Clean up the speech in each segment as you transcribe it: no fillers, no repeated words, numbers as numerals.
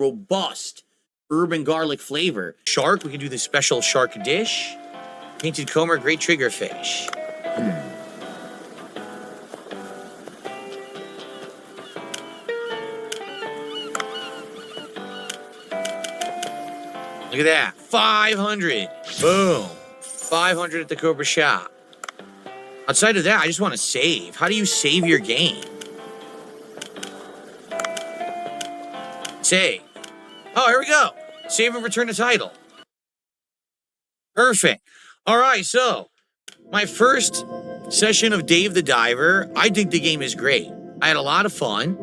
robust urban garlic flavor. Shark, we can do the special shark dish. Painted comber, great trigger fish. Look at that, 500. Boom, 500 at the Cobra shop. Outside of that, I just want to save. How do you save your game? Save. Oh, here we go. Save and return the title. Perfect. All right, so my first session of Dave the Diver, I think the game is great. I had a lot of fun.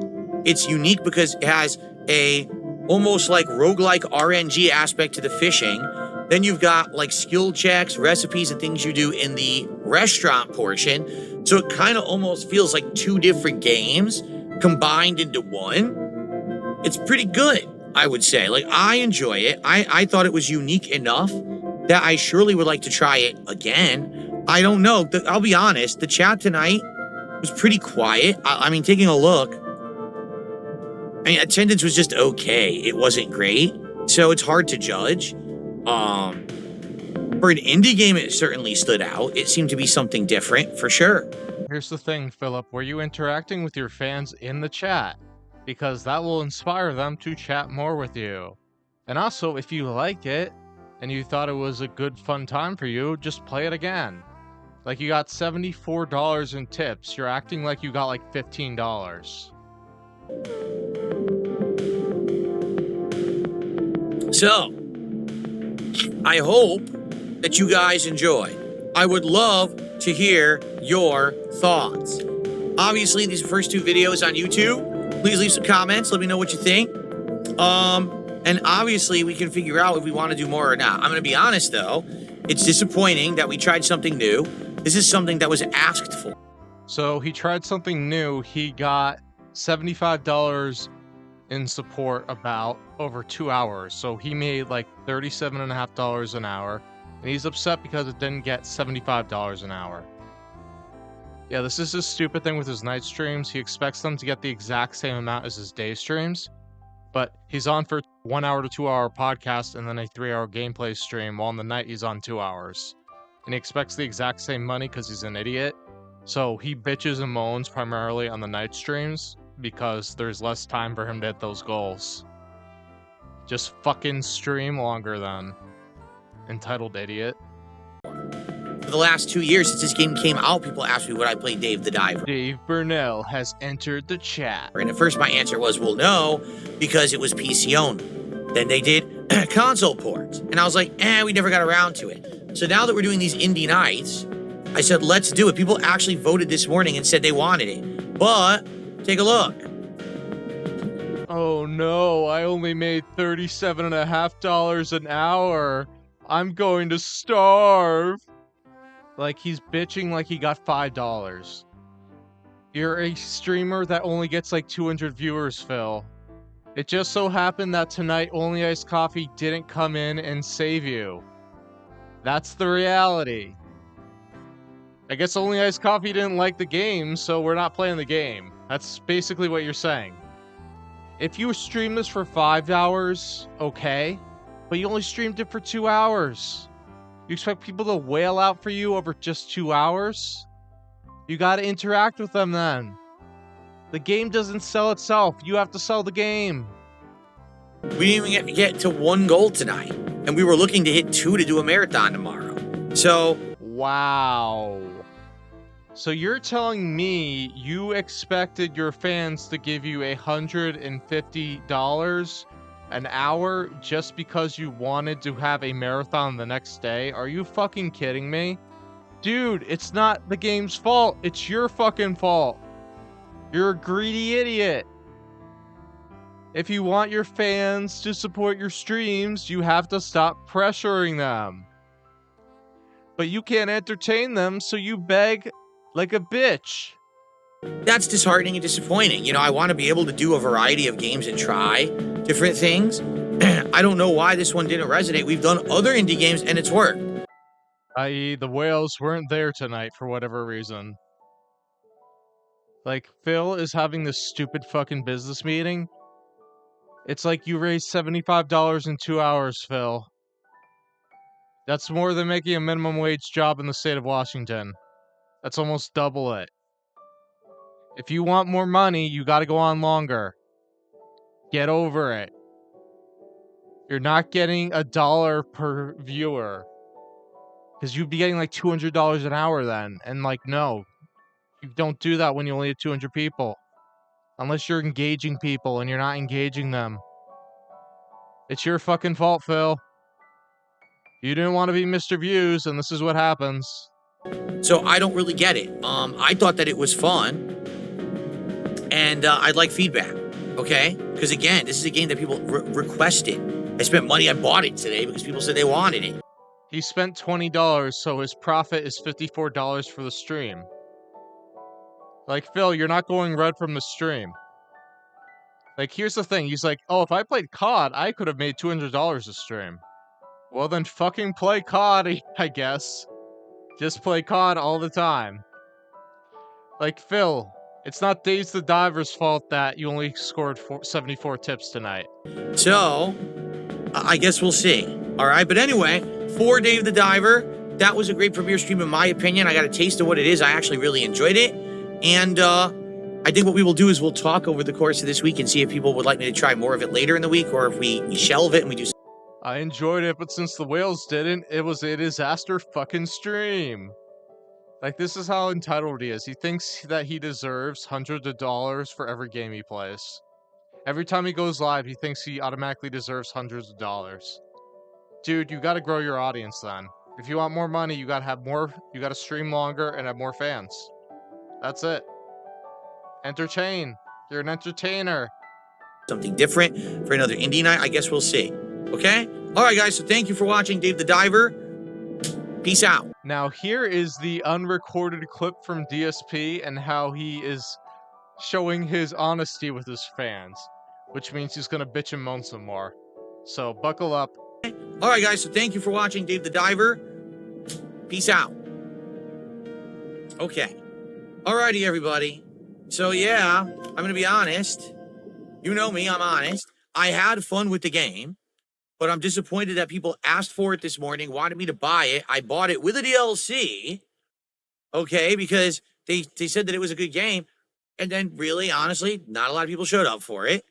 It's unique because it has a almost like roguelike RNG aspect to the fishing. Then you've got like skill checks, recipes, and things you do in the restaurant portion. So it kind of almost feels like two different games combined into one. It's pretty good, I would say. Like, I enjoy it. I thought it was unique enough that I surely would like to try it again. I don't know. I'll be honest. The chat tonight was pretty quiet. I mean, taking a look, I mean, attendance was just okay. It wasn't great. So it's hard to judge. For an indie game, it certainly stood out. It seemed to be something different, for sure. Here's the thing, Philip. Were you interacting with your fans in the chat? Because that will inspire them to chat more with you. And also, if you like it, and you thought it was a good, fun time for you, just play it again. Like, you got $74 in tips. You're acting like you got like $15. So, I hope that you guys enjoy. I would love to hear your thoughts. Obviously, these first two videos on YouTube. Please leave some comments. Let me know what you think. And obviously, we can figure out if we want to do more or not. I'm going to be honest, though. It's disappointing that we tried something new. This is something that was asked for. So he tried something new. He got $75 in support about over 2 hours. So he made like $37.50 an hour. And he's upset because it didn't get $75 an hour. Yeah, this is his stupid thing with his night streams. He expects them to get the exact same amount as his day streams. But he's on for 1 hour to 2 hour podcast and then a 3 hour gameplay stream, while in the night he's on 2 hours. And he expects the exact same money because he's an idiot. So he bitches and moans primarily on the night streams because there's less time for him to hit those goals. Just fucking stream longer then. Entitled idiot. For the last 2 years since this game came out, people asked me would I play Dave the Diver. Dave Burnell has entered the chat. And at first my answer was, well, no, because it was PC only. Then they did console ports. And I was like, we never got around to it. So now that we're doing these indie nights, I said, let's do it. People actually voted this morning and said they wanted it. But take a look. Oh no, I only made $37.50 an hour. I'm going to starve. Like, he's bitching like he got $5. You're a streamer that only gets like 200 viewers, Phil. It just so happened that tonight Only Iced Coffee didn't come in and save you. That's the reality. I guess Only Iced Coffee didn't like the game, so we're not playing the game. That's basically what you're saying. If you stream this for 5 hours, okay. But you only streamed it for 2 hours. You expect people to wail out for you over just 2 hours? You gotta interact with them then. The game doesn't sell itself. You have to sell the game. We didn't even get to 1 goal tonight. And we were looking to hit 2 to do a marathon tomorrow. So... Wow. So you're telling me you expected your fans to give you $150 an hour just because you wanted to have a marathon the next day? Are you fucking kidding me? Dude, it's not the game's fault. It's your fucking fault. You're a greedy idiot. If you want your fans to support your streams, you have to stop pressuring them. But you can't entertain them, so you beg like a bitch. That's disheartening and disappointing. You know, I want to be able to do a variety of games and try different things. I don't know why this one didn't resonate. We've done other indie games and it's worked. I.e., the whales weren't there tonight for whatever reason. Like, Phil is having this stupid fucking business meeting. It's like you raised $75 in 2 hours, Phil. That's more than making a minimum wage job in the state of Washington. That's almost double it. If you want more money, you gotta go on longer. Get over it. You're not getting $1 per viewer. Because you'd be getting like $200 an hour then. And like, no. You don't do that when you only have 200 people. Unless you're engaging people and you're not engaging them. It's your fucking fault, Phil. You didn't want to be Mr. Views, and this is what happens. So I don't really get it. I thought that it was fun, and I'd like feedback, okay? Because again, this is a game that people requested. I spent money, I bought it today because people said they wanted it. He spent $20, so his profit is $54 for the stream. Like, Phil, you're not going red from the stream. Like, here's the thing. He's like, oh, if I played COD, I could have made $200 a stream. Well, then fucking play COD, I guess. Just play COD all the time. Like, Phil, it's not Dave the Diver's fault that you only scored 74 tips tonight. So, I guess we'll see. All right, but anyway, for Dave the Diver, that was a great premiere stream in my opinion. I got a taste of what it is. I actually really enjoyed it. And I think what we will do is we'll talk over the course of this week and see if people would like me to try more of it later in the week, or if we shelve it and we do. I enjoyed it, but since the whales didn't, it was a disaster fucking stream. Like, this is how entitled he is. He thinks that he deserves hundreds of dollars for every game he plays. Every time he goes live, he thinks he automatically deserves hundreds of dollars. Dude, you gotta grow your audience then. If you want more money, you gotta stream longer and have more fans. That's it. Entertain. You're an entertainer. Something different for another indie night. I guess we'll see. Okay? All right, guys. So thank you for watching Dave the Diver. Peace out. Now, here is the unrecorded clip from DSP and how he is showing his honesty with his fans, which means he's gonna bitch and moan some more. So, buckle up. All right, guys. So thank you for watching Dave the Diver. Peace out. Okay. Alrighty, everybody. So yeah, I'm gonna be honest. You know me, I'm honest. I had fun with the game, but I'm disappointed that people asked for it this morning, wanted me to buy it. I bought it with a DLC, okay, because they said that it was a good game, and then really, honestly, not a lot of people showed up for it,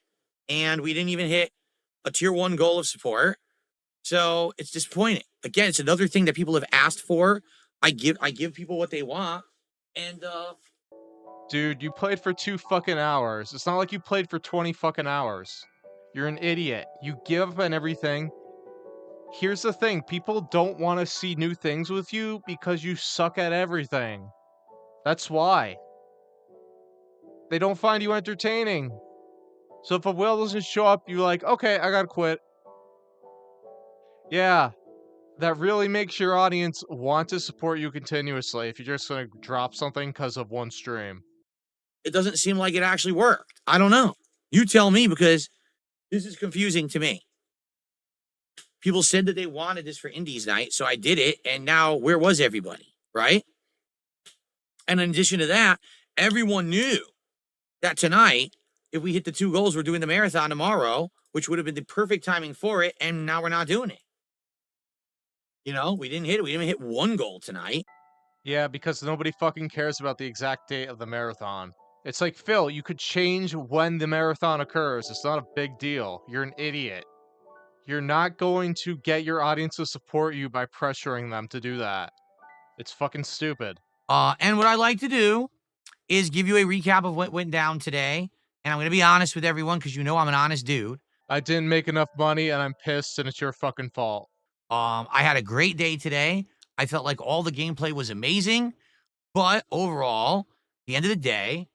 and we didn't even hit a tier 1 goal of support. So it's disappointing. Again, it's another thing that people have asked for. I give people what they want, and Dude, you played for 2 fucking hours. It's not like you played for 20 fucking hours. You're an idiot. You give up on everything. Here's the thing. People don't want to see new things with you because you suck at everything. That's why. They don't find you entertaining. So if a whale doesn't show up, you're like, okay, I gotta quit. Yeah. That really makes your audience want to support you continuously if you're just gonna drop something because of one stream. it doesn't seem like it actually worked. I don't know. You tell me, because this is confusing to me. People said that they wanted this for Indies Night, so I did it, and now where was everybody, right? And in addition to that, everyone knew that tonight, if we hit the 2 goals, we're doing the marathon tomorrow, which would have been the perfect timing for it, and now we're not doing it. You know, we didn't hit it. We didn't even hit 1 goal tonight. Yeah, because nobody fucking cares about the exact date of the marathon. It's like, Phil, you could change when the marathon occurs. It's not a big deal. You're an idiot. You're not going to get your audience to support you by pressuring them to do that. It's fucking stupid. And what I like to do is give you a recap of what went down today. And I'm going to be honest with everyone, because you know I'm an honest dude. I didn't make enough money and I'm pissed and it's your fucking fault. I had a great day today. I felt like all the gameplay was amazing. But overall, at the end of the day,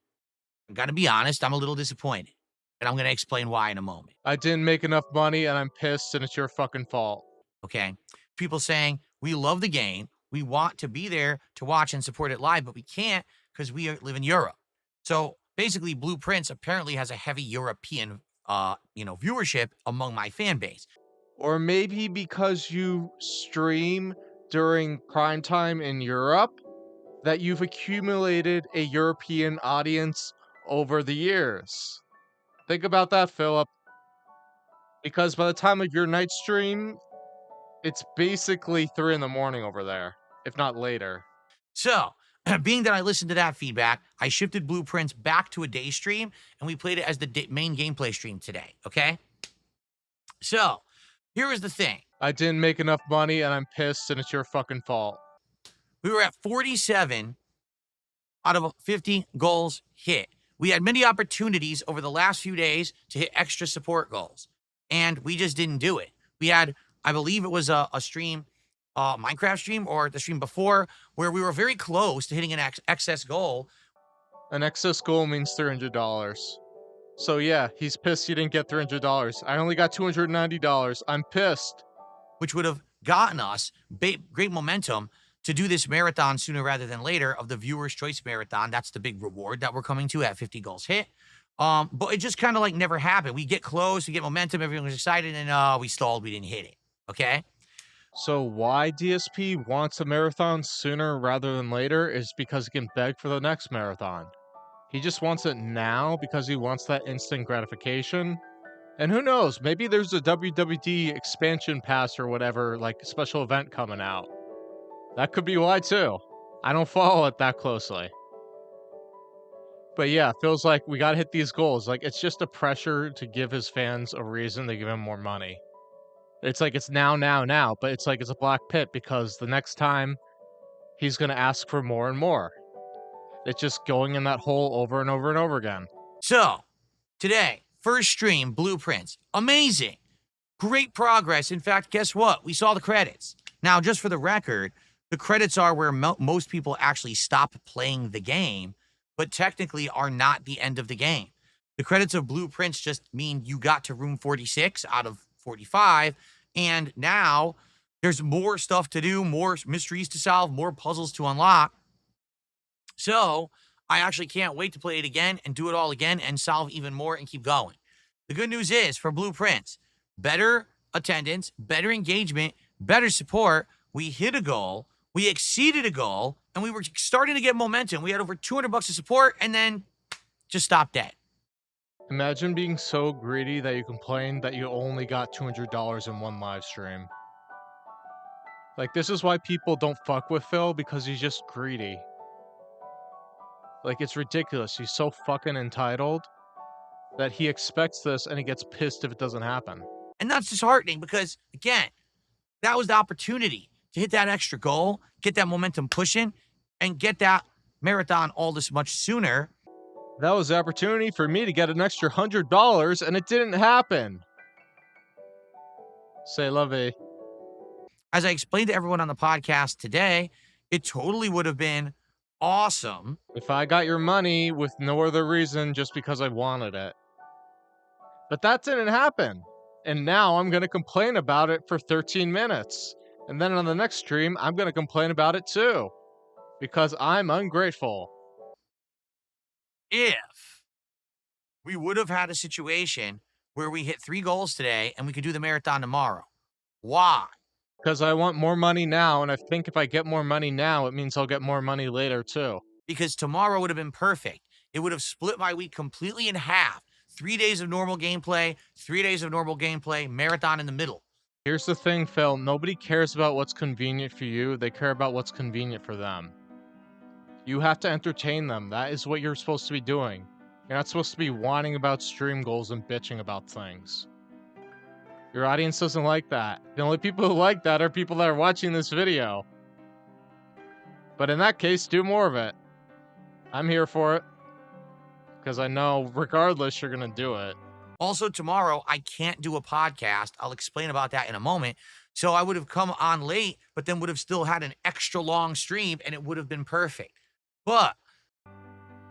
I'm going to be honest, I'm a little disappointed. And I'm going to explain why in a moment. I didn't make enough money and I'm pissed and it's your fucking fault. Okay. People saying, we love the game. We want to be there to watch and support it live, but we can't because we live in Europe. So basically, Blueprints apparently has a heavy European, viewership among my fan base. Or maybe because you stream during prime time in Europe, that you've accumulated a European audience over the years. Think about that, Philip. Because by the time of your night stream, it's basically 3 in the morning over there, if not later. So, being that I listened to that feedback, I shifted Blueprints back to a day stream, and we played it as the main gameplay stream today, okay? So, here is the thing. I didn't make enough money, and I'm pissed, and it's your fucking fault. We were at 47 out of 50 goals hit. We had many opportunities over the last few days to hit extra support goals, and we just didn't do it. We had, I believe it was a stream, Minecraft stream, or the stream before, where we were very close to hitting an excess goal. An excess goal means $300. So yeah, he's pissed he didn't get $300. I only got $290. I'm pissed. Which would have gotten us great momentum to do this marathon sooner rather than later of the Viewer's Choice Marathon. That's the big reward that we're coming to at 50 goals hit. But it just kind of like never happened. We get close, we get momentum, everyone was excited, and we stalled, we didn't hit it, okay? So why DSP wants a marathon sooner rather than later is because he can beg for the next marathon. He just wants it now because he wants that instant gratification. And who knows, maybe there's a WWD expansion pass or whatever, like a special event coming out. That could be why too. I don't follow it that closely. But yeah, feels like we gotta hit these goals. Like, it's just a pressure to give his fans a reason to give him more money. It's like it's now, but it's like it's a black pit because the next time he's gonna ask for more and more. It's just going in that hole over and over and over again. So, today, first stream, Blueprints. Amazing. Great progress. In fact, guess what? We saw the credits. Now, just for the record, the credits are where most people actually stop playing the game, but technically are not the end of the game. The credits of Blueprints just mean you got to room 46 out of 45, and now there's more stuff to do, more mysteries to solve, more puzzles to unlock. So I actually can't wait to play it again and do it all again and solve even more and keep going. The good news is for Blueprints, better attendance, better engagement, better support. We hit a goal, we exceeded a goal, and we were starting to get momentum. We had over $200 of support and then just stopped dead. Imagine being so greedy that you complain that you only got $200 in one live stream. Like, this is why people don't fuck with Phil, because he's just greedy. Like, it's ridiculous. He's so fucking entitled that he expects this and he gets pissed if it doesn't happen. And that's disheartening because, again, that was the opportunity to hit that extra goal, get that momentum pushing, and get that marathon all this much sooner. That was the opportunity for me to get an extra $100, and it didn't happen. Say lovey. As I explained to everyone on the podcast today, it totally would have been awesome if I got your money with no other reason, just because I wanted it. But that didn't happen. And now I'm going to complain about it for 13 minutes. And then on the next stream, I'm going to complain about it too. Because I'm ungrateful. If we would have had a situation where we hit 3 goals today and we could do the marathon tomorrow. Why? Because I want more money now, and I think if I get more money now, it means I'll get more money later too. Because tomorrow would have been perfect. It would have split my week completely in half. 3 days of normal gameplay, 3 days of normal gameplay, marathon in the middle. Here's the thing, Phil. Nobody cares about what's convenient for you. They care about what's convenient for them. You have to entertain them. That is what you're supposed to be doing. You're not supposed to be whining about stream goals and bitching about things. Your audience doesn't like that. The only people who like that are people that are watching this video. But in that case, do more of it. I'm here for it. Because I know, regardless, you're going to do it. Also, tomorrow, I can't do a podcast. I'll explain about that in a moment. So I would have come on late, but then would have still had an extra long stream, and it would have been perfect. But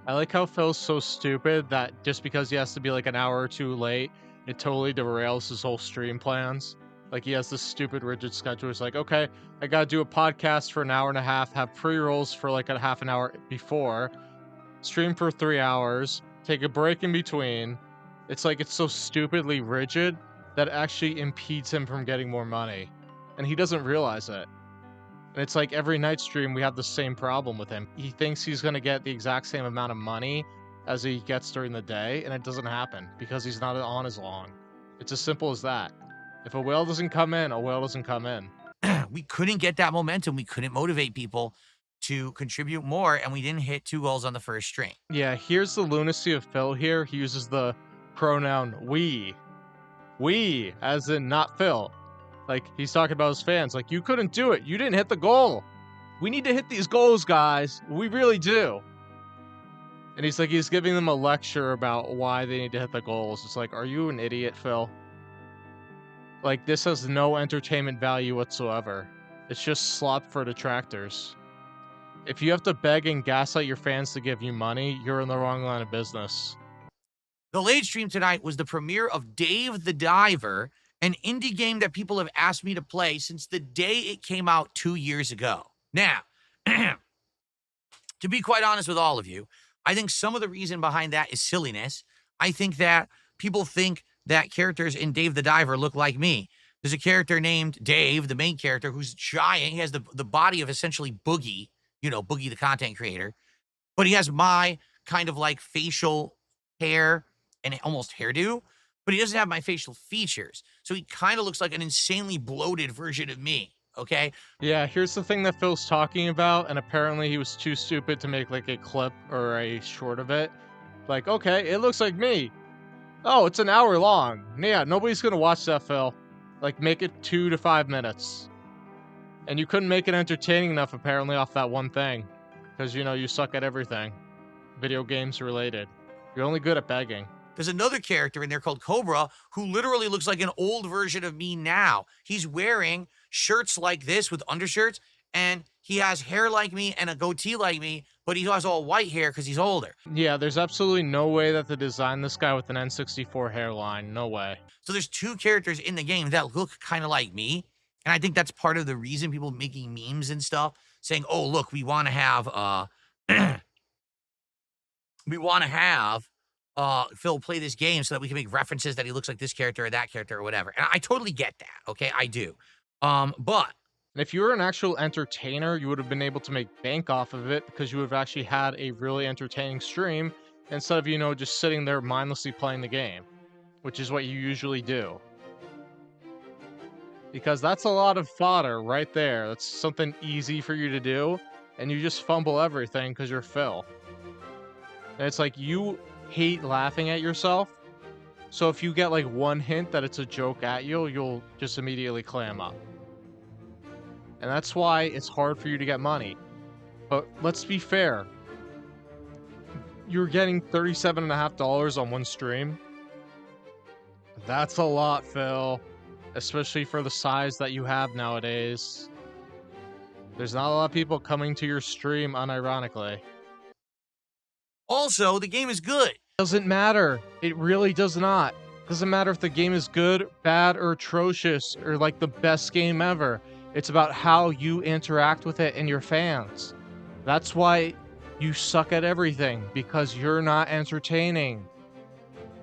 I like how Phil's so stupid that just because he has to be like an hour or two late, it totally derails his whole stream plans. Like, he has this stupid rigid schedule. It's like, okay, I gotta do a podcast for an hour and a half, have pre-rolls for like a half an hour before, stream for 3 hours, take a break in between. It's like, it's so stupidly rigid that it actually impedes him from getting more money. And he doesn't realize it. And it's like every night stream, we have the same problem with him. He thinks he's going to get the exact same amount of money as he gets during the day, and it doesn't happen because he's not on as long. It's as simple as that. If a whale doesn't come in, a whale doesn't come in. We couldn't get that momentum. We couldn't motivate people to contribute more, and we didn't hit 2 goals on the first string. Yeah, here's the lunacy of Phil here. He uses the pronoun we. We, as in not Phil. Like, he's talking about his fans. Like, you couldn't do it. You didn't hit the goal. We need to hit these goals, guys. We really do. And he's giving them a lecture about why they need to hit the goals. It's like, are you an idiot, Phil? Like, this has no entertainment value whatsoever. It's just slop for detractors. If you have to beg and gaslight your fans to give you money, you're in the wrong line of business. The late stream tonight was the premiere of Dave the Diver, an indie game that people have asked me to play since the day it came out 2 years ago. Now, to be quite honest with all of you, I think some of the reason behind that is silliness. I think that people think that characters in Dave the Diver look like me. There's a character named Dave, the main character, who's giant. He has the body of essentially Boogie, Boogie the content creator, but he has my kind of like facial hair and almost hairdo, but he doesn't have my facial features. So he kind of looks like an insanely bloated version of me, okay? Yeah, here's the thing that Phil's talking about, and apparently he was too stupid to make like a clip or a short of it. Like, okay, it looks like me. Oh, it's an hour long. Yeah, nobody's gonna watch that, Phil. Like, make it 2 to 5 minutes. And you couldn't make it entertaining enough, apparently, off that one thing. Because, you suck at everything. Video games related. You're only good at begging. There's another character in there called Cobra who literally looks like an old version of me now. He's wearing shirts like this with undershirts, and he has hair like me and a goatee like me, but he has all white hair because he's older. Yeah, there's absolutely no way that they designed this guy with an N64 hairline. No way. So there's 2 characters in the game that look kind of like me, and I think that's part of the reason people making memes and stuff, saying, oh, look, we want to have, Phil play this game so that we can make references that he looks like this character or that character or whatever. And I totally get that, okay? I do. But And if you were an actual entertainer, you would have been able to make bank off of it because you would have actually had a really entertaining stream instead of, just sitting there mindlessly playing the game, which is what you usually do. Because that's a lot of fodder right there. That's something easy for you to do, and you just fumble everything because you're Phil. And it's like, you hate laughing at yourself, so if you get like one hint that it's a joke at you, you'll just immediately clam up. And that's why it's hard for you to get money. But let's be fair. You're getting $37.50 on one stream. That's a lot, Phil. Especially for the size that you have nowadays. There's not a lot of people coming to your stream unironically. also, the game is good. Doesn't matter. It really does not. Doesn't matter if the game is good, bad, or atrocious, or like the best game ever. It's about how you interact with it and your fans. That's why you suck at everything, because you're not entertaining.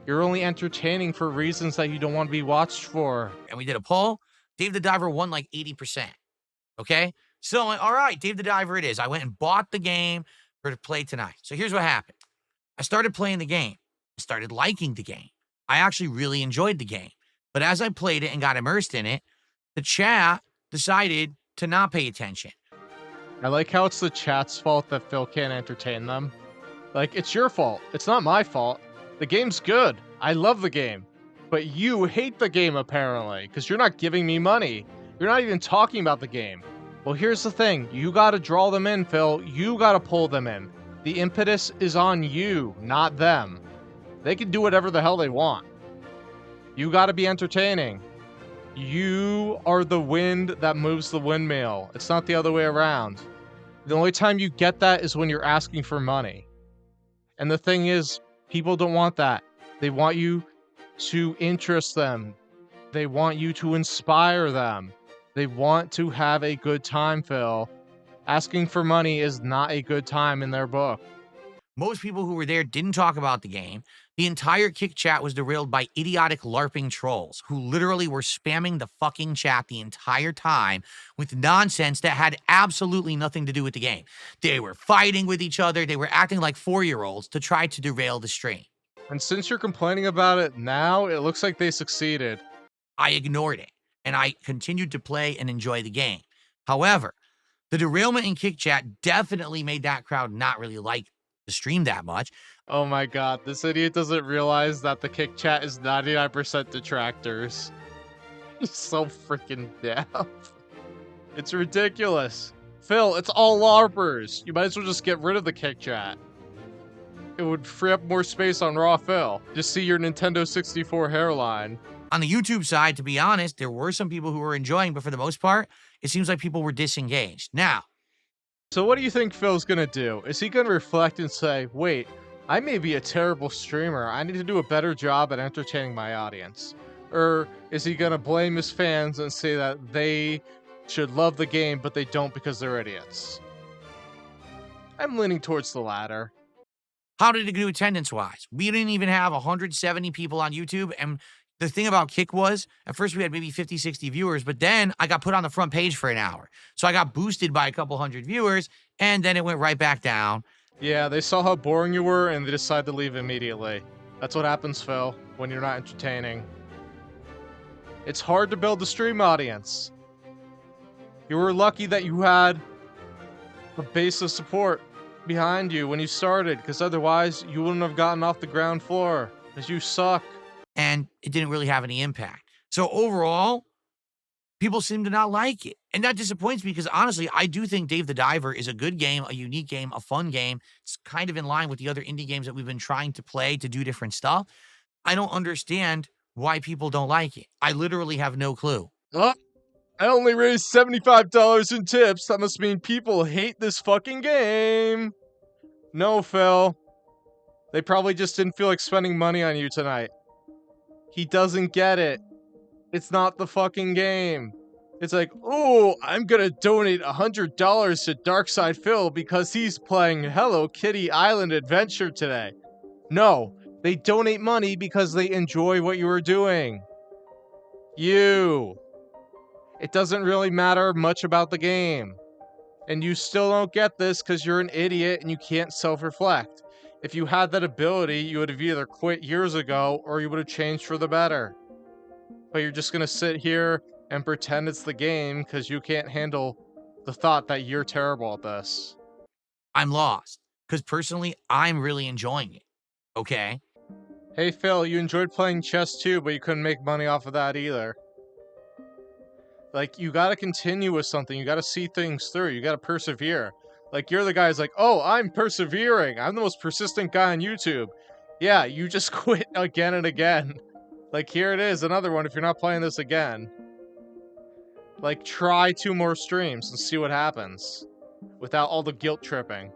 You're only entertaining for reasons that you don't want to be watched for. And we did a poll. Dave the Diver won like 80%. Okay? So, all right, Dave the Diver it is. I went and bought the game for to play tonight. So here's what happened. I started playing the game. I started liking the game. I actually really enjoyed the game. But as I played it and got immersed in it, the chat decided to not pay attention. I like how it's the chat's fault that Phil can't entertain them. Like, it's your fault. It's not my fault. The game's good. I love the game. But you hate the game, apparently, because you're not giving me money. You're not even talking about the game. Well, here's the thing. You gotta draw them in, Phil. You gotta pull them in. The impetus is on you, not them. They can do whatever the hell they want. You gotta be entertaining. You are the wind that moves the windmill. It's not the other way around. The only time you get that is when you're asking for money. And the thing is, people don't want that. They want you to interest them. They want you to inspire them. They want to have a good time, Phil. Asking for money is not a good time in their book. Most people who were there didn't talk about the game. The entire Kick chat was derailed by idiotic LARPing trolls who literally were spamming the fucking chat the entire time with nonsense that had absolutely nothing to do with the game. They were fighting with each other. They were acting like 4-year-olds to try to derail the stream. And since you're complaining about it now, it looks like they succeeded. I ignored it, and I continued to play and enjoy the game. However, the derailment in Kick Chat definitely made that crowd not really like the stream that much. Oh my god, this idiot doesn't realize that the Kick Chat is 99% detractors. He's so freaking deaf. It's ridiculous. Phil, it's all LARPers. You might as well just get rid of the Kick Chat. It would free up more space on Raw Phil. Just see your Nintendo 64 hairline. On the YouTube side, to be honest, there were some people who were enjoying, but for the most part, it seems like people were disengaged. Now, so what do you think Phil's gonna do? Is he gonna reflect and say, wait, I may be a terrible streamer. I need to do a better job at entertaining my audience? Or is he gonna blame his fans and say that they should love the game, but they don't because they're idiots? I'm leaning towards the latter. how did it do attendance-wise? We didn't even have 170 people on YouTube, and the thing about Kick was, at first we had maybe 50, 60 viewers, but then I got put on the front page for an hour. So I got boosted by a couple hundred viewers, and then it went right back down. Yeah, they saw how boring you were, and they decided to leave immediately. That's what happens, Phil, when you're not entertaining. It's hard to build a stream audience. You were lucky that you had a base of support behind you when you started, because otherwise you wouldn't have gotten off the ground floor, because you suck. And it didn't really have any impact. So overall, people seem to not like it. And that disappoints me because honestly, I do think Dave the Diver is a good game, a unique game, a fun game. It's kind of in line with the other indie games that we've been trying to play to do different stuff. I don't understand why people don't like it. I literally have no clue. Oh, I only raised $75 in tips. That must mean people hate this fucking game. No, Phil. They probably just didn't feel like spending money on you tonight. He doesn't get it. It's not the fucking game. It's like, oh, I'm gonna donate $100 to Darkside Phil because he's playing Hello Kitty Island Adventure today. No, they donate money because they enjoy what you are doing. You. It doesn't really matter much about the game. And you still don't get this because you're an idiot and you can't self-reflect. If you had that ability, you would have either quit years ago or you would have changed for the better. But you're just gonna sit here and pretend it's the game because you can't handle the thought that you're terrible at this. I'm lost because personally, I'm really enjoying it. Okay? Hey Phil, you enjoyed playing chess too, but you couldn't make money off of that either. Like, you gotta continue with something. You gotta see things through. You gotta persevere. Like, you're the guy who's like, oh, I'm persevering. I'm the most persistent guy on YouTube. Yeah, you just quit again and again. Like, here it is, another one if you're not playing this again. Like, try 2 more streams and see what happens. Without all the guilt tripping.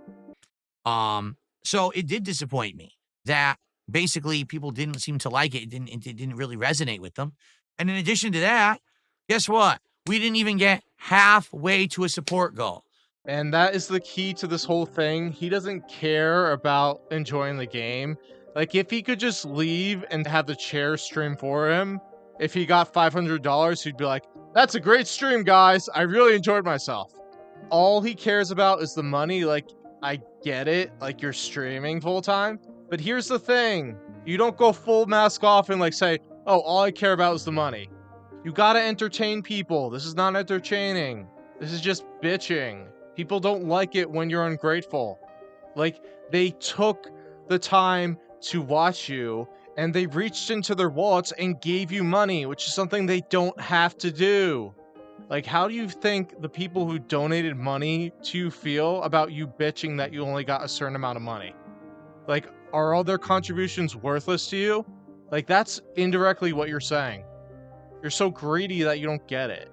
So it did disappoint me that basically people didn't seem to like it. It didn't really resonate with them. And in addition to that, guess what? We didn't even get halfway to a support goal. And that is the key to this whole thing. He doesn't care about enjoying the game. Like, if he could just leave and have the chair stream for him, if he got $500, he'd be like, that's a great stream, guys. I really enjoyed myself. All he cares about is the money. Like, I get it. Like, you're streaming full time. But here's the thing. You don't go full mask off and like say, oh, all I care about is the money. You gotta entertain people. This is not entertaining. This is just bitching. People don't like it when you're ungrateful. Like, they took the time to watch you, and they reached into their wallets and gave you money, which is something they don't have to do. Like, how do you think the people who donated money to you feel about you bitching that you only got a certain amount of money? Like, are all their contributions worthless to you? Like, that's indirectly what you're saying. You're so greedy that you don't get it.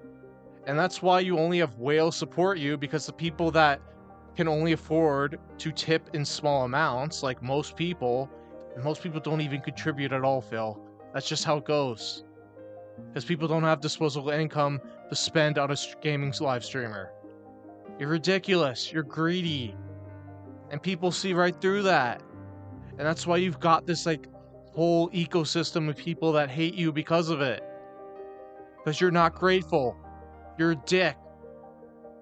And that's why you only have whales support you, because the people that can only afford to tip in small amounts, like most people, and most people don't even contribute at all, Phil. That's just how it goes. Because people don't have disposable income to spend on a gaming live streamer. You're ridiculous. You're greedy. And people see right through that. And that's why you've got this, like, whole ecosystem of people that hate you because of it. Because you're not grateful. You're a dick.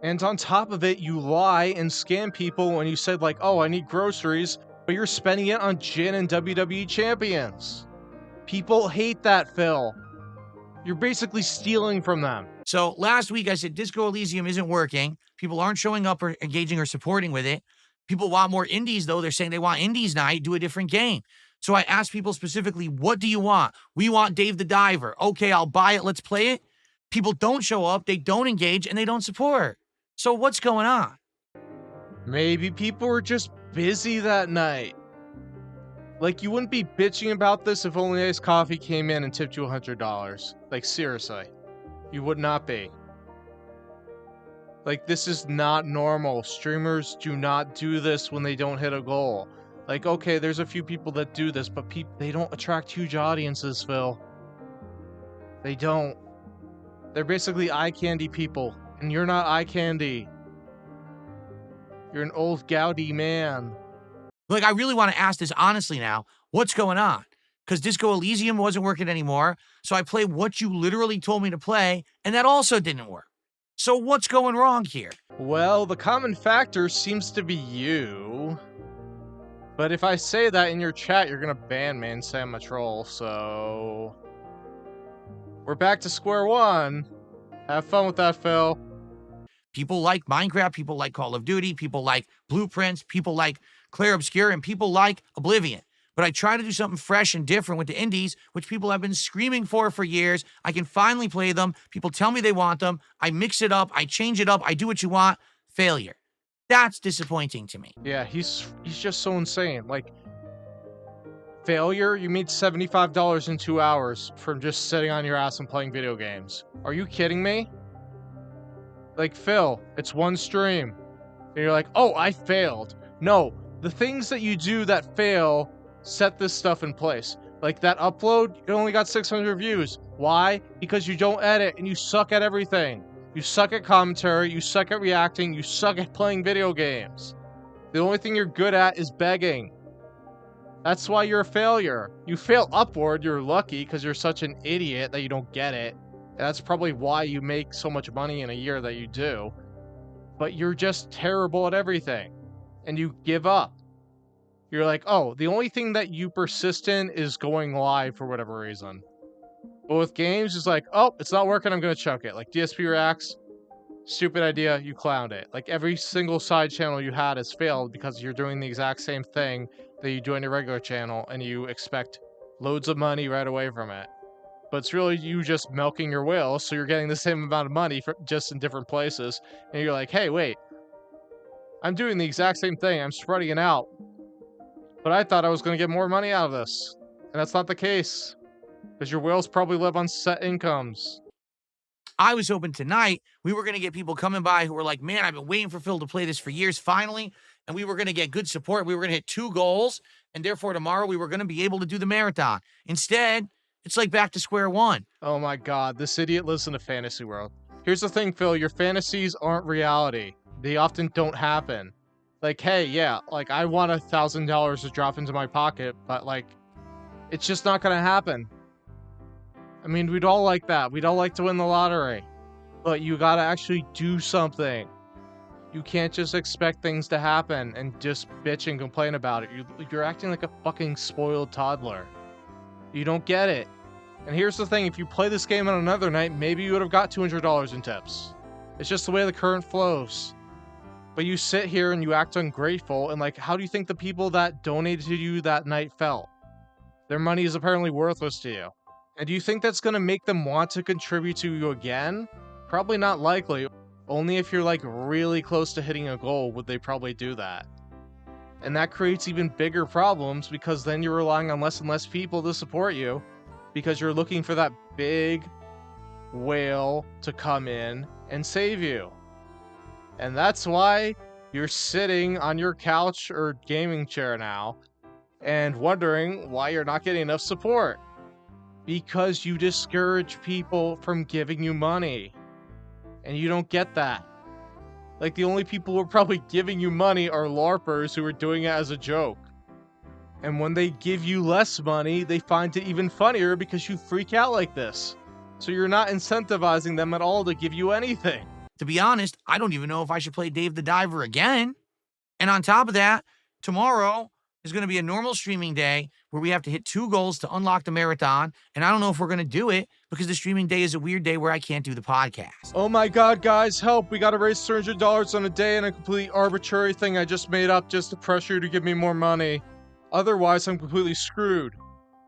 And on top of it, you lie and scam people when you said, like, oh, I need groceries. But you're spending it on Jin and WWE champions. People hate that, Phil. You're basically stealing from them. So last week I said Disco Elysium isn't working. People aren't showing up or engaging or supporting with it. People want more indies, though. They're saying they want indies night, do a different game. So I asked people specifically, what do you want? We want Dave the Diver. Okay, I'll buy it. Let's play it. People don't show up, they don't engage, and they don't support. So what's going on? Maybe people were just busy that night. Like, you wouldn't be bitching about this if Only Iced Coffee came in and tipped you $100. Like, seriously. You would not be. Like, this is not normal. Streamers do not do this when they don't hit a goal. Like, okay, there's a few people that do this, but they don't attract huge audiences, Phil. They don't. They're basically eye candy people, and you're not eye candy. You're an old gouty man. Like, I really want to ask this honestly now. What's going on? Because Disco Elysium wasn't working anymore, so I played what you literally told me to play, and that also didn't work. So what's going wrong here? Well, the common factor seems to be you. But if I say that in your chat, you're gonna ban me and say I'm a troll, so... We're back to square one. Have fun with that, Phil. People like Minecraft, people like Call of Duty, people like Blueprints, people like Clair Obscur, and people like Oblivion. But I try to do something fresh and different with the indies, which people have been screaming for years. I can finally play them. People tell me they want them. I mix it up. I change it up. I do what you want. Failure. That's disappointing to me. Yeah, he's just so insane. Like, failure? You made $75 in 2 hours from just sitting on your ass and playing video games. Are you kidding me? Like, Phil, it's one stream. And you're like, oh, I failed. No, the things that you do that fail set this stuff in place. Like that upload, it only got 600 views. Why? Because you don't edit and you suck at everything. You suck at commentary, you suck at reacting, you suck at playing video games. The only thing you're good at is begging. That's why you're a failure. You fail upward, you're lucky because you're such an idiot that you don't get it. And that's probably why you make so much money in a year that you do. But you're just terrible at everything. And you give up. You're like, oh, the only thing that you persist in is going live for whatever reason. But with games, it's like, oh, it's not working, I'm gonna chuck it. Like DSP Reacts, stupid idea, you clowned it. Like every single side channel you had has failed because you're doing the exact same thing that you do on your regular channel and you expect loads of money right away from it. But it's really you just milking your whale, so you're getting the same amount of money for just in different places. And you're like, hey, wait, I'm doing the exact same thing, I'm spreading it out. But I thought I was going to get more money out of this. And that's not the case. Because your whales probably live on set incomes. I was hoping tonight we were going to get people coming by who were like, man, I've been waiting for Phil to play this for years, finally. And we were going to get good support. We were going to hit 2 goals. And therefore, tomorrow we were going to be able to do the marathon. Instead, it's like back to square one. Oh my god, this idiot lives in a fantasy world. Here's the thing, Phil. Your fantasies aren't reality. They often don't happen. Like, hey, yeah, like, I want $1,000 to drop into my pocket, but, like, it's just not gonna happen. I mean, we'd all like that. We'd all like to win the lottery. But you gotta actually do something. You can't just expect things to happen and just bitch and complain about it. You're acting like a fucking spoiled toddler. You don't get it. And here's the thing, if you play this game on another night, maybe you would have got $200 in tips. It's just the way the current flows. But you sit here and you act ungrateful, and like, how do you think the people that donated to you that night felt? Their money is apparently worthless to you. And do you think that's gonna make them want to contribute to you again? Probably not likely. Only if you're like really close to hitting a goal would they probably do that. And that creates even bigger problems because then you're relying on less and less people to support you because you're looking for that big whale to come in and save you. And that's why you're sitting on your couch or gaming chair now and wondering why you're not getting enough support. Because you discourage people from giving you money. And you don't get that. Like, the only people who are probably giving you money are LARPers who are doing it as a joke. And when they give you less money, they find it even funnier because you freak out like this. So you're not incentivizing them at all to give you anything. To be honest, I don't even know if I should play Dave the Diver again. And on top of that, tomorrow, is going to be a normal streaming day where we have to hit 2 goals to unlock the marathon. And I don't know if we're going to do it because the streaming day is a weird day where I can't do the podcast. Oh my god, guys, help! We gotta raise $300 on a day and a completely arbitrary thing I just made up just to pressure you to give me more money. Otherwise, I'm completely screwed.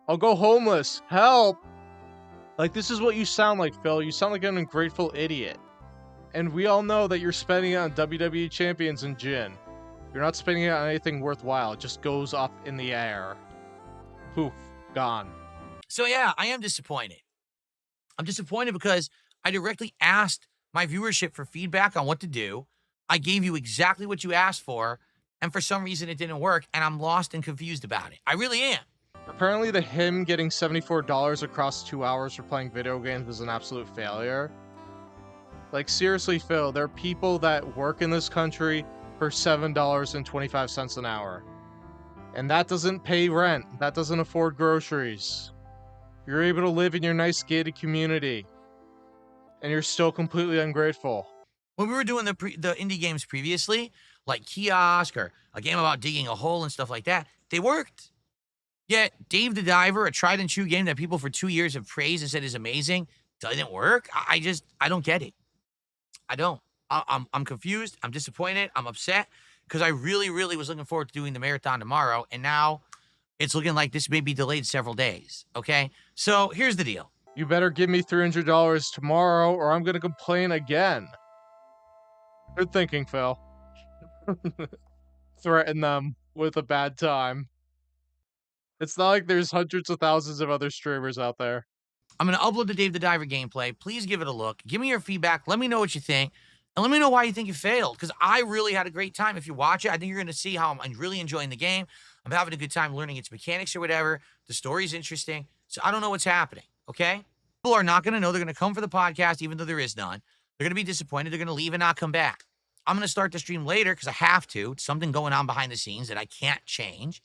I'll go homeless. Help! Like, this is what you sound like, Phil. You sound like an ungrateful idiot. And we all know that you're spending it on WWE champions and gin. You're not spending it on anything worthwhile. It just goes up in the air. Poof. Gone. So yeah, I am disappointed. I'm disappointed because I directly asked my viewership for feedback on what to do. I gave you exactly what you asked for, and for some reason it didn't work, and I'm lost and confused about it. I really am. Apparently him getting $74 across 2 hours for playing video games was an absolute failure. Like, seriously, Phil, there are people that work in this country for $7.25 an hour. And that doesn't pay rent. That doesn't afford groceries. You're able to live in your nice gated community. And you're still completely ungrateful. When we were doing the indie games previously, like Kiosk or a game about digging a hole and stuff like that, they worked. Yet Dave the Diver, a tried and true game that people for 2 years have praised and said is amazing, doesn't work. I don't get it. I don't. I'm confused. I'm disappointed. I'm upset because I really, really was looking forward to doing the marathon tomorrow, and now it's looking like this may be delayed several days. Okay, so here's the deal. You better give me $300 tomorrow, or I'm gonna complain again. Good thinking, Phil. Threaten them with a bad time. It's not like there's hundreds of thousands of other streamers out there. I'm going to upload the Dave the Diver gameplay. Please give it a look. Give me your feedback. Let me know what you think. And let me know why you think you failed, because I really had a great time. If you watch it, I think you're going to see how I'm really enjoying the game. I'm having a good time learning its mechanics or whatever. The story's interesting. So I don't know what's happening, okay? People are not going to know. They're going to come for the podcast, even though there is none. They're going to be disappointed. They're going to leave and not come back. I'm going to start the stream later because I have to. It's something going on behind the scenes that I can't change.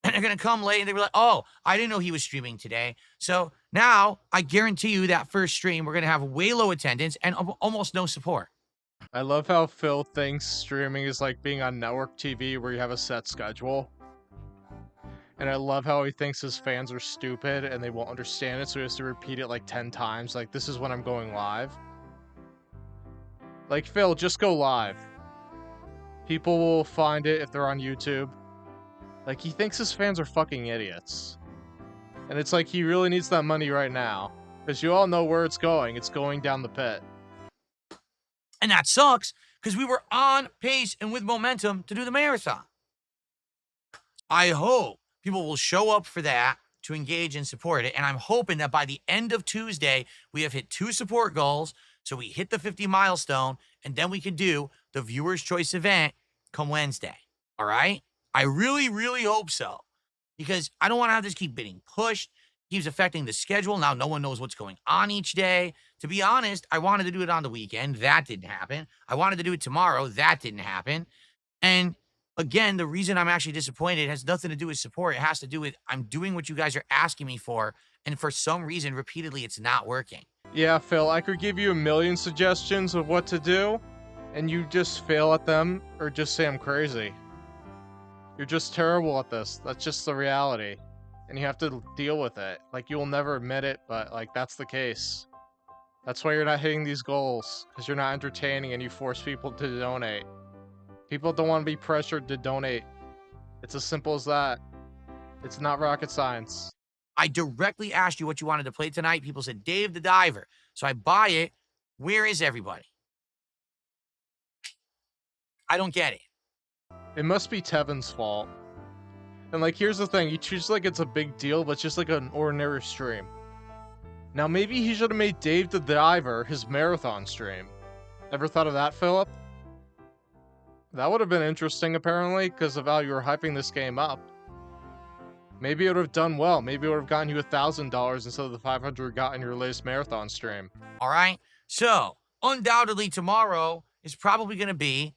And they're going to come late and they'll be like, oh, I didn't know he was streaming today. So now I guarantee you that first stream, we're going to have way low attendance and almost no support. I love how Phil thinks streaming is like being on network TV where you have a set schedule. And I love how he thinks his fans are stupid and they won't understand it, so he has to repeat it like 10 times. Like, this is when I'm going live. Like, Phil, just go live. People will find it if they're on YouTube. Like, he thinks his fans are fucking idiots. And it's like he really needs that money right now. Because you all know where it's going. It's going down the pit. And that sucks, because we were on pace and with momentum to do the marathon. I hope people will show up for that to engage and support it. And I'm hoping that by the end of Tuesday, we have hit 2 support goals. So we hit the 50 milestone, and then we can do the Viewer's Choice event come Wednesday. All right? I really, really hope so, because I don't want to have this keep getting pushed. It keeps affecting the schedule. Now no one knows what's going on each day. To be honest, I wanted to do it on the weekend. That didn't happen. I wanted to do it tomorrow. That didn't happen. And again, the reason I'm actually disappointed has nothing to do with support. It has to do with I'm doing what you guys are asking me for, and for some reason, repeatedly, it's not working. Yeah, Phil, I could give you a million suggestions of what to do, and you just fail at them, or just say I'm crazy. You're just terrible at this. That's just the reality. And you have to deal with it. Like, you will never admit it, but, like, that's the case. That's why you're not hitting these goals, because you're not entertaining and you force people to donate. People don't want to be pressured to donate. It's as simple as that. It's not rocket science. I directly asked you what you wanted to play tonight. People said, Dave the Diver. So I buy it. Where is everybody? I don't get it. It must be Tevin's fault. And like, here's the thing. You choose like it's a big deal, but it's just like an ordinary stream. Now maybe he should have made Dave the Diver his marathon stream. Ever thought of that, Philip? That would have been interesting, apparently, because of how you were hyping this game up. Maybe it would have done well. Maybe it would have gotten you $1,000 instead of the $500 you got in your latest marathon stream. All right. So, undoubtedly tomorrow is probably going to be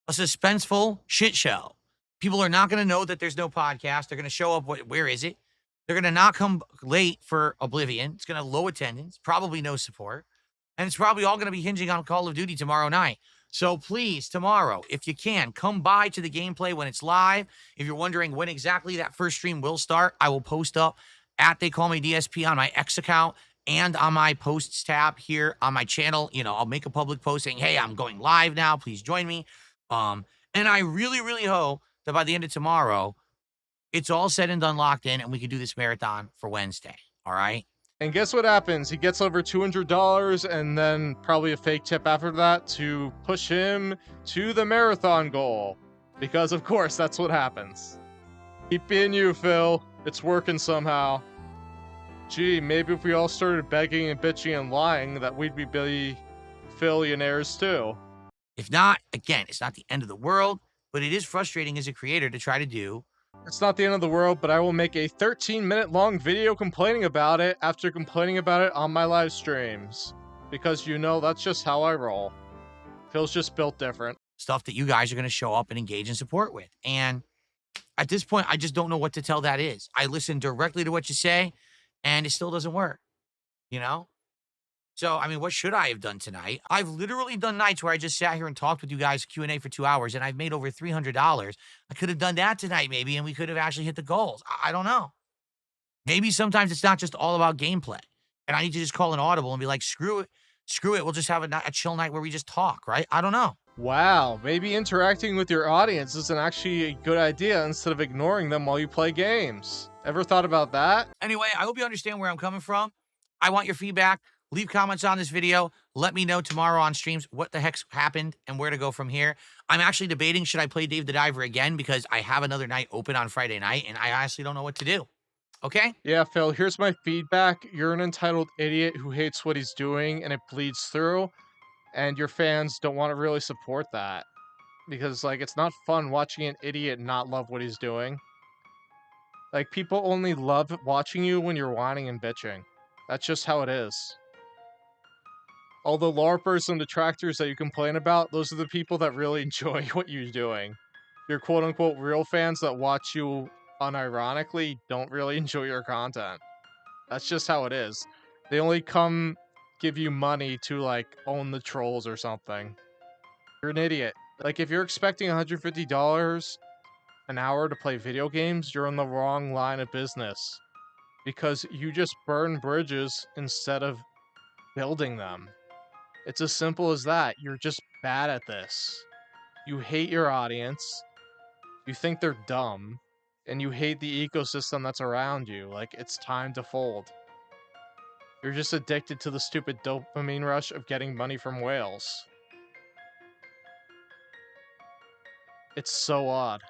a suspenseful shit show. People are not going to know that there's no podcast. They're going to show up. Where is it? They're going to not come late for Oblivion. It's going to have low attendance, probably no support. And it's probably all going to be hinging on Call of Duty tomorrow night. So please, tomorrow, if you can, come by to the gameplay when it's live. If you're wondering when exactly that first stream will start, I will post up at They Call Me DSP on my X account and on my posts tab here on my channel. You know, I'll make a public post saying, hey, I'm going live now. Please join me. And I really, really hope that by the end of tomorrow, it's all said and done, locked in, and we can do this marathon for Wednesday. All right. And guess what happens? He gets over $200 and then probably a fake tip after that to push him to the marathon goal. Because of course, that's what happens. Keep being you, Phil. It's working somehow. Gee, maybe if we all started begging and bitching and lying, that we'd be billionaires too. If not, again, it's not the end of the world, but it is frustrating as a creator to try to do. It's not the end of the world, but I will make a 13-minute long video complaining about it after complaining about it on my live streams. Because you know, that's just how I roll. Phil's just built different. Stuff that you guys are going to show up and engage and support with. And at this point, I just don't know what to tell that is. I listen directly to what you say, and it still doesn't work, you know? So, I mean, what should I have done tonight? I've literally done nights where I just sat here and talked with you guys Q&A for 2 hours, and I've made over $300. I could have done that tonight, maybe, and we could have actually hit the goals. I don't know. Maybe sometimes it's not just all about gameplay, and I need to just call an audible and be like, screw it. Screw it. We'll just have a chill night where we just talk, right? I don't know. Wow, maybe interacting with your audience isn't actually a good idea instead of ignoring them while you play games. Ever thought about that? Anyway, I hope you understand where I'm coming from. I want your feedback. Leave comments on this video. Let me know tomorrow on streams what the heck's happened and where to go from here. I'm actually debating, should I play Dave the Diver again? Because I have another night open on Friday night, and I honestly don't know what to do. Okay? Yeah, Phil, here's my feedback. You're an entitled idiot who hates what he's doing, and it bleeds through, and your fans don't want to really support that. Because, like, it's not fun watching an idiot not love what he's doing. Like, people only love watching you when you're whining and bitching. That's just how it is. All the LARPers and detractors that you complain about, those are the people that really enjoy what you're doing. Your quote-unquote real fans that watch you unironically don't really enjoy your content. That's just how it is. They only come give you money to, like, own the trolls or something. You're an idiot. Like, if you're expecting $150 an hour to play video games, you're in the wrong line of business. Because you just burn bridges instead of building them. It's as simple as that. You're just bad at this. You hate your audience. You think they're dumb. And you hate the ecosystem that's around you. Like, it's time to fold. You're just addicted to the stupid dopamine rush of getting money from whales. It's so odd.